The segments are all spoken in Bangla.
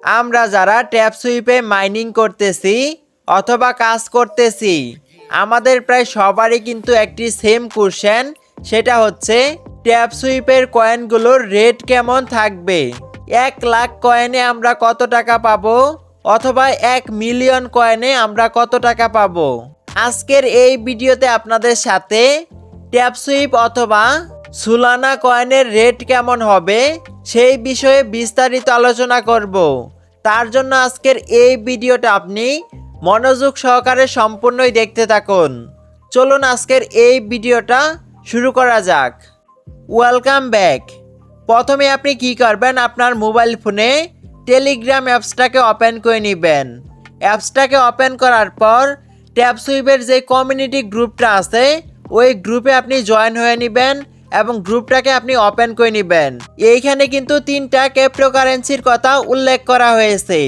আমরা যারা ট্যাপ সুইপে মাইনিং করতেছি অথবা কাজ করতেছি, আমাদের প্রায় সবারই কিন্তু একটি সেম কোশ্চেন, সেটা হচ্ছে ট্যাপ সুইপের কয়েনগুলোর রেট কেমন থাকবে। 1,00,000 কয়েনে আমরা কত টাকা পাবো অথবা 1,000,000 কয়েনে আমরা কত টাকা পাবো। আজকের এই ভিডিওতে আপনাদের সাথে ট্যাপ সুইপ অথবা সোলানা কয়েনের রেট কেমন হবে সেই বিষয়ে বিস্তারিত আলোচনা করব। তার জন্য আজকের এই ভিডিওটা আপনি মনোযোগ সহকারে সম্পূর্ণই দেখতে থাকুন। চলুন আজকের এই ভিডিওটা শুরু করা যাক। Welcome back. প্রথমে আপনি কি করবেন, আপনার মোবাইল ফোনে টেলিগ্রাম অ্যাপসটাকে ওপেন করে নেবেন। অ্যাপসটাকে ওপেন করার পর ট্যাপ সুইপের যে কমিউনিটি গ্রুপটা আছে ওই গ্রুপে আপনি জয়েন হয়ে নেবেন এবং গ্রুপটাকে আপনি ওপেন করে নেবেন। এইখানে কিন্তু 3টা ক্রিপ্টোকারেন্সির কথা উল্লেখ করা হয়েছে।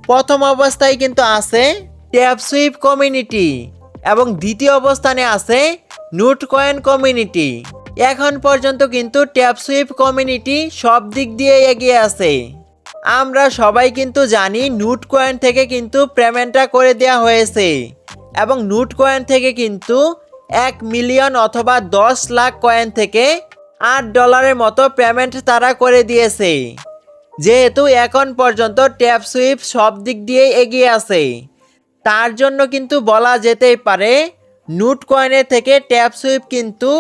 প্রথম অবস্থায় কিন্তু আছে ট্যাপ সুইপ কমিউনিটি এবং দ্বিতীয় অবস্থানে আছে নুট কয়েন কমিউনিটি। এখন পর্যন্ত কিন্তু ট্যাপ সুইপ কমিউনিটি সব দিক দিয়ে এগিয়ে আছে। আমরা সবাই কিন্তু জানি নুট কয়েন থেকে কিন্তু পেমেন্টটা করে দেওয়া হয়েছে এবং নুট কয়েন থেকে কিন্তু 1,000,000 অথবা 10 লাখ কয়েন থেকে $8 মতো পেমেন্ট তারা করে দিয়েছে। যেহেতু এখন পর্যন্ত ট্যাপ সুইপ সব দিক দিয়ে এগিয়ে আছে, তার জন্য কিন্তু বলা যেতেই পারে নুট কয়েনের থেকে ট্যাপ সুইপ কিন্তু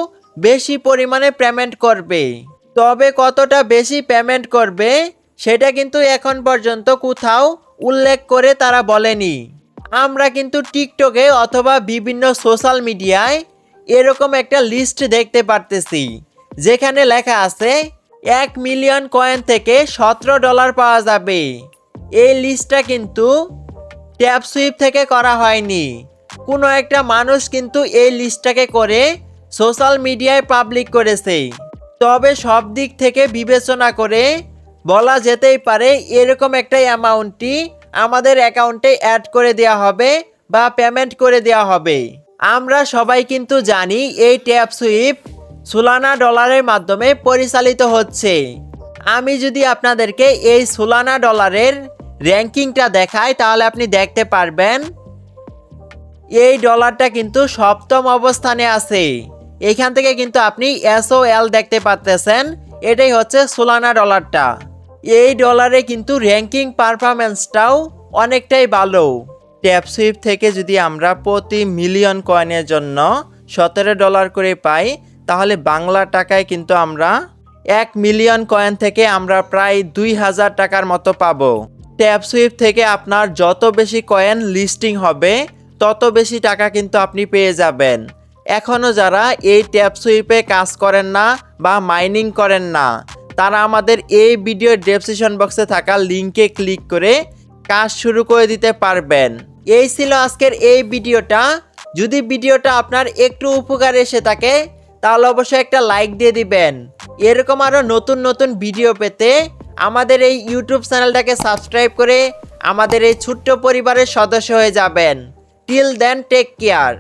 বেশি পরিমাণে পেমেন্ট করবে। তবে কতটা বেশি পেমেন্ট করবে সেটা কিন্তু এখন পর্যন্ত কোথাও উল্লেখ করে তারা বলেনি। আমরা কিন্তু টিকটকে অথবা বিভিন্ন সোশ্যাল মিডিয়ায় এরকম একটা লিস্ট দেখতে পারতেছি যেখানে লেখা আছে 1,000,000 কয়েন থেকে $17 পাওয়া যাবে। এই লিস্টটা কিন্তু ট্যাপ সুইপ থেকে করা হয়নি, কোনো একটা মানুষ কিন্তু এই লিস্টটাকে করে সোশ্যাল মিডিয়ায় পাবলিক করেছে। তবে সব দিক থেকে বিবেচনা করে বলা যেতেই পারে এরকম একটা অ্যামাউন্টই আমাদের অ্যাকাউন্টে অ্যাড করে দেওয়া হবে বা পেমেন্ট করে দেওয়া হবে। আমরা সবাই কিন্তু জানি এই ট্যাপ সুইপ সোলানা ডলারের মাধ্যমে পরিচালিত হচ্ছে। আমি যদি আপনাদেরকে এই সোলানা ডলারের র্যাঙ্কিংটা দেখাই তাহলে আপনি দেখতে পারবেন এই ডলারটা কিন্তু 7ম অবস্থানে আছে। এখান থেকে কিন্তু আপনি SOL দেখতে পাচ্ছেন, এটাই হচ্ছে সোলানা ডলারটা। এই ডলারে কিন্তু র্যাঙ্কিং পারফরমেন্সটাও অনেকটাই ভালো। ট্যাপ সুইপ থেকে যদি আমরা প্রতি মিলিয়ন কয়েনের জন্য $17 করে পাই তাহলে বাংলা টাকায় কিন্তু আমরা 1,000,000 কয়েন থেকে আমরা প্রায় 2,000 টাকার মতো পাবো। ট্যাপ সুইপ থেকে আপনার যত বেশি কয়েন লিস্টিং হবে তত বেশি টাকা কিন্তু আপনি পেয়ে যাবেন। এখনও যারা এই ট্যাপ সুইপে কাজ করেন না বা মাইনিং করেন না তারা আমাদের এই ভিডিওর ডেসক্রিপশন বক্সে থাকা লিঙ্কে ক্লিক করে কাজ শুরু করে দিতে পারবেন। এই ছিল আজকের এই ভিডিওটা। যদি ভিডিওটা আপনার একটু উপকার এসে থাকে তাহলে অবশ্যই একটা লাইক দিয়ে দিবেন। এরকম আরও নতুন নতুন ভিডিও পেতে আমাদের এই ইউটিউব চ্যানেলটাকে সাবস্ক্রাইব করে আমাদের এই ছোট্ট পরিবারের সদস্য হয়ে যাবেন। Till then take care.